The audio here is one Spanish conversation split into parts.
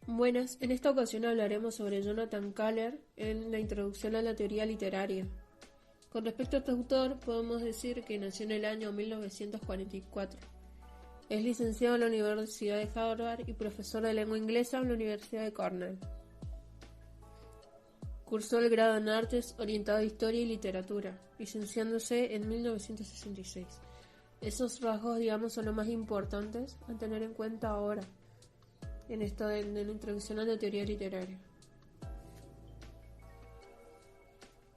Buenas, en esta ocasión hablaremos sobre Jonathan Kahler en la introducción a la teoría literaria. Con respecto a este autor, podemos decir que nació en el año 1944. Es licenciado en la Universidad de Harvard y profesor de lengua inglesa en la Universidad de Cornell. Cursó el grado en Artes orientado a Historia y Literatura, licenciándose en 1966. Esos rasgos, son los más importantes a tener en cuenta ahora, en esto de la introducción a la teoría literaria.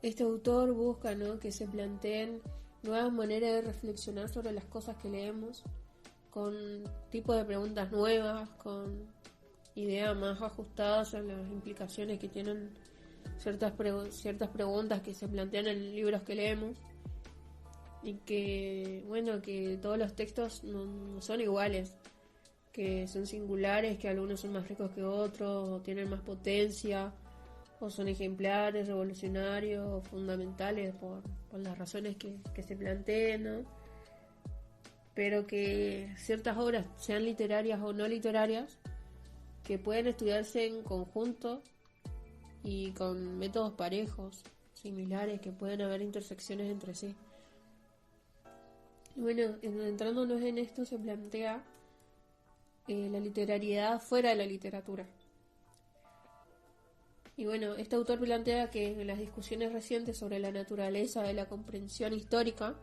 Este autor busca, que se planteen nuevas maneras de reflexionar sobre las cosas que leemos, con tipos de preguntas nuevas, con ideas más ajustadas a las implicaciones que tienen ciertas preguntas que se plantean en libros que leemos, y que todos los textos no son iguales, que son singulares, que algunos son más ricos que otros, o tienen más potencia, o son ejemplares, revolucionarios, o fundamentales por las razones que se planteen, ¿no? Pero que ciertas obras, sean literarias o no literarias, que pueden estudiarse en conjunto y con métodos parejos, similares, que pueden haber intersecciones entre sí. Y entrándonos en esto, se plantea la literariedad fuera de la literatura. Y este autor plantea que en las discusiones recientes sobre la naturaleza de la comprensión histórica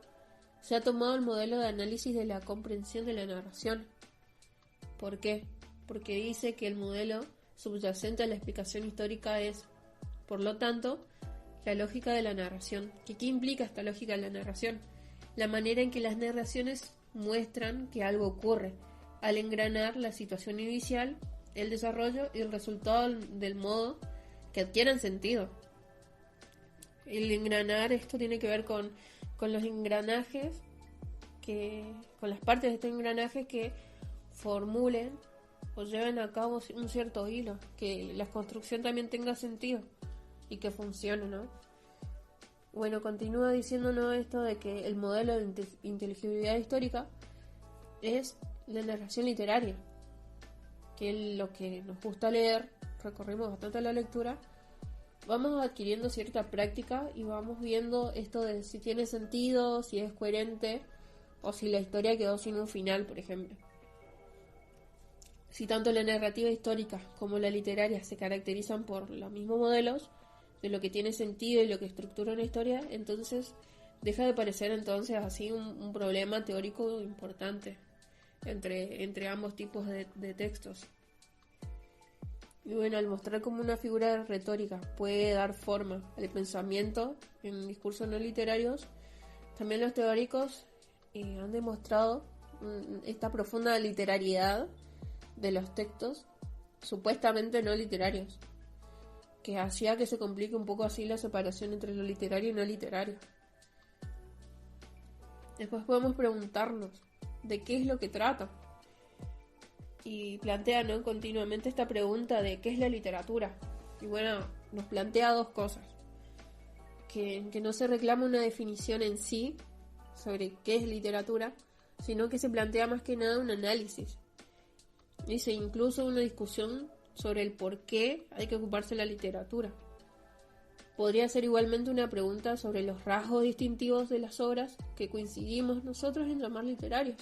se ha tomado el modelo de análisis de la comprensión de la narración. ¿Por qué? Porque dice que el modelo subyacente a la explicación histórica es, por lo tanto, la lógica de la narración. ¿Qué implica esta lógica de la narración? La manera en que las narraciones muestran que algo ocurre, al engranar la situación inicial, el desarrollo y el resultado del modo que adquieran sentido. El engranar, esto tiene que ver con los engranajes, con las partes de este engranaje que formulen o lleven a cabo un cierto hilo, que la construcción también tenga sentido y que funcione, ¿no? Continúa diciéndonos esto de que el modelo de inteligibilidad histórica es la narración literaria, que es lo que nos gusta leer, recorrimos bastante la lectura, vamos adquiriendo cierta práctica y vamos viendo esto de si tiene sentido, si es coherente o si la historia quedó sin un final, por ejemplo. Si tanto la narrativa histórica como la literaria se caracterizan por los mismos modelos de lo que tiene sentido y lo que estructura una historia, entonces deja de parecer entonces así un problema teórico importante entre ambos tipos de textos. Y al mostrar cómo una figura retórica puede dar forma al pensamiento en discursos no literarios, también los teóricos han demostrado esta profunda literariedad de los textos supuestamente no literarios, que hacía que se complique un poco así la separación entre lo literario y no literario. Después podemos preguntarnos de qué es lo que trata, y plantea continuamente esta pregunta de qué es la literatura. Y nos plantea dos cosas: que no se reclama una definición en sí sobre qué es literatura, sino que se plantea más que nada un análisis. Dice incluso una discusión sobre el por qué hay que ocuparse de la literatura. Podría ser igualmente una pregunta sobre los rasgos distintivos de las obras que coincidimos nosotros en llamar literarios.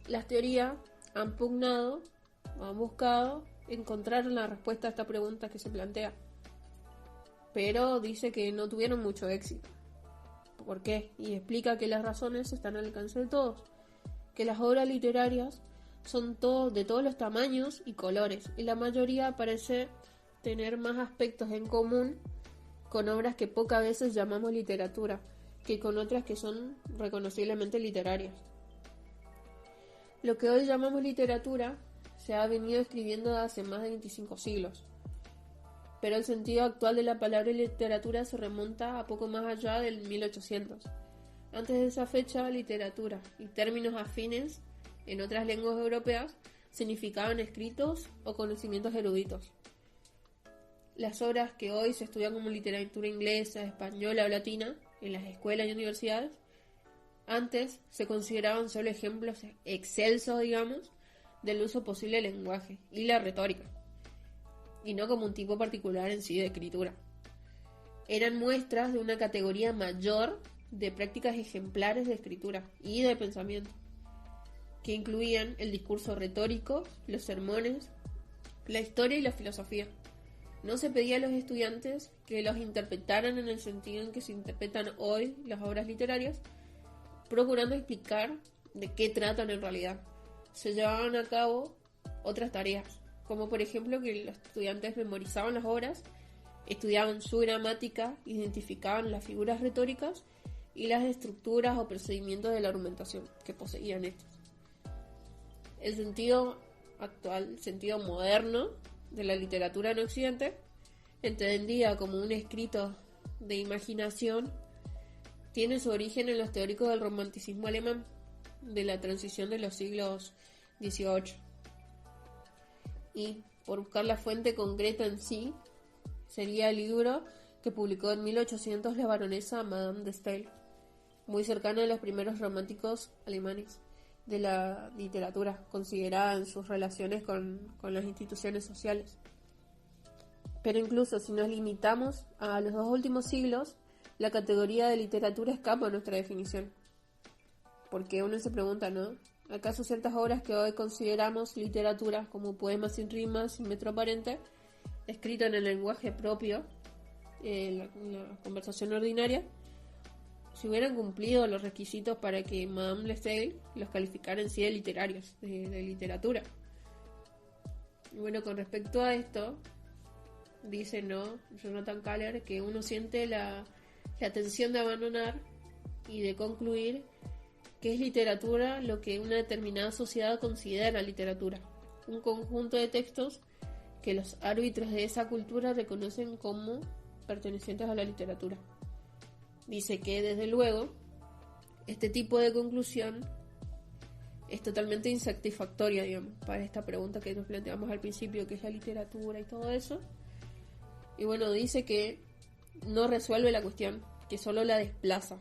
Las teorías han pugnado o han buscado encontrar la respuesta a esta pregunta que se plantea, pero dice que no tuvieron mucho éxito. ¿Por qué? Y explica que las razones están al alcance de todos, que las obras literarias son de todos los tamaños y colores, y la mayoría parece tener más aspectos en común con obras que pocas veces llamamos literatura que con otras que son reconociblemente literarias. Lo que hoy llamamos literatura se ha venido escribiendo hace más de 25 siglos, pero el sentido actual de la palabra literatura se remonta a poco más allá del 1800. Antes de esa fecha, literatura y términos afines en otras lenguas europeas significaban escritos o conocimientos eruditos. Las obras que hoy se estudian como literatura inglesa, española o latina en las escuelas y universidades, antes se consideraban solo ejemplos excelsos, del uso posible del lenguaje y la retórica, y no como un tipo particular en sí de escritura. Eran muestras de una categoría mayor de prácticas ejemplares de escritura y de pensamiento, que incluían el discurso retórico, los sermones, la historia y la filosofía. No se pedía a los estudiantes que los interpretaran en el sentido en que se interpretan hoy las obras literarias, procurando explicar de qué tratan en realidad. Se llevaban a cabo otras tareas, como por ejemplo que los estudiantes memorizaban las obras, estudiaban su gramática, identificaban las figuras retóricas y las estructuras o procedimientos de la argumentación que poseían estos. El sentido actual, el sentido moderno de la literatura en Occidente, entendida como un escrito de imaginación, tiene su origen en los teóricos del romanticismo alemán, de la transición de los siglos XVIII. Y por buscar la fuente concreta en sí, sería el libro que publicó en 1800 la baronesa Madame de Staël, muy cercana a los primeros románticos alemanes de la literatura, considerada en sus relaciones con las instituciones sociales. Pero incluso si nos limitamos a los 2 últimos siglos, la categoría de literatura escapa a nuestra definición. Porque uno se pregunta, ¿no? ¿Acaso ciertas obras que hoy consideramos literatura, como poemas sin rimas, sin metro aparente, escritos en el lenguaje propio, la conversación ordinaria, si hubieran cumplido los requisitos para que Madame de Staël los calificara en sí de literarios, de literatura? Y bueno, con respecto a esto, dice, ¿no?, Jonathan Kahler, que uno siente la tensión de abandonar y de concluir que es literatura lo que una determinada sociedad considera literatura, un conjunto de textos que los árbitros de esa cultura reconocen como pertenecientes a la literatura. Dice que, desde luego, este tipo de conclusión es totalmente insatisfactoria, digamos, para esta pregunta que nos planteamos al principio, que es la literatura y todo eso. Y bueno, dice que no resuelve la cuestión, que solo la desplaza.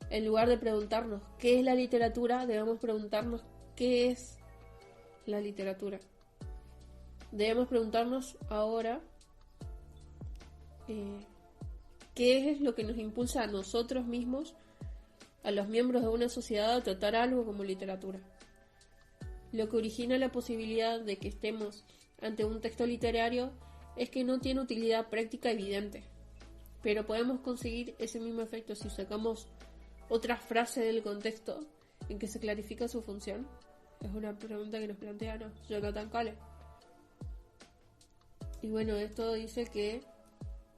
En lugar de preguntarnos qué es la literatura, debemos preguntarnos qué es la literatura. Debemos preguntarnos ahora qué es lo que nos impulsa a nosotros mismos, a los miembros de una sociedad, a tratar algo como literatura. Lo que origina la posibilidad de que estemos ante un texto literario es que no tiene utilidad práctica evidente, pero podemos conseguir ese mismo efecto si sacamos otra frase del contexto en que se clarifica su función. Es una pregunta que nos plantea, ¿no?, Jonathan Kahler. Y bueno, esto dice que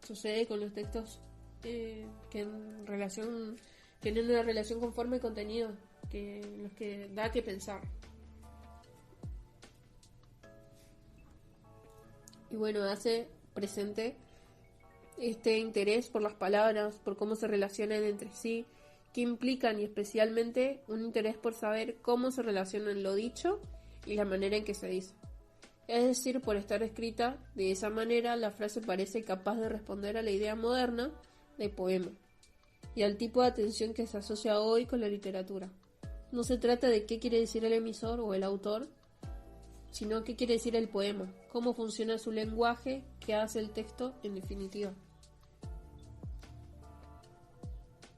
sucede con los textos que tienen una relación con forma y contenido, que los que da que pensar. Y bueno, hace presente este interés por las palabras, por cómo se relacionan entre sí, que implican, y especialmente un interés por saber cómo se relacionan lo dicho y la manera en que se dice. Es decir, por estar escrita de esa manera, la frase parece capaz de responder a la idea moderna de poema y al tipo de atención que se asocia hoy con la literatura. No se trata de qué quiere decir el emisor o el autor, sino qué quiere decir el poema, cómo funciona su lenguaje, qué hace el texto en definitiva.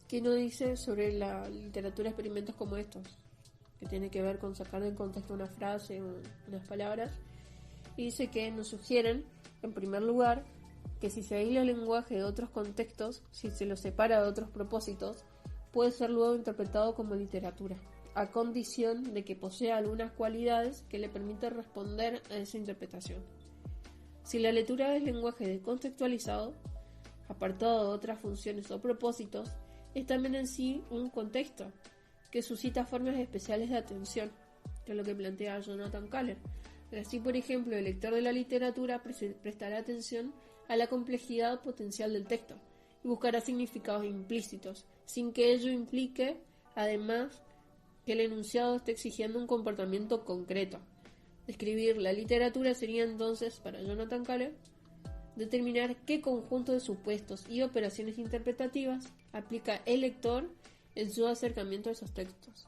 ¿Qué nos dice sobre la literatura experimentos como estos? Que tiene que ver con sacar del contexto una frase o unas palabras. Y dice que nos sugieren, en primer lugar, que si se aísla el lenguaje de otros contextos, si se lo separa de otros propósitos, puede ser luego interpretado como literatura, a condición de que posea algunas cualidades que le permitan responder a esa interpretación. Si la lectura del lenguaje descontextualizado, apartado de otras funciones o propósitos, es también en sí un contexto que suscita formas especiales de atención, que es lo que plantea Jonathan Kahler. Así, por ejemplo, el lector de la literatura prestará atención a la complejidad potencial del texto y buscará significados implícitos, sin que ello implique, además, que el enunciado esté exigiendo un comportamiento concreto. Describir la literatura sería entonces, para Jonathan Kahler, determinar qué conjunto de supuestos y operaciones interpretativas aplica el lector en su acercamiento a esos textos.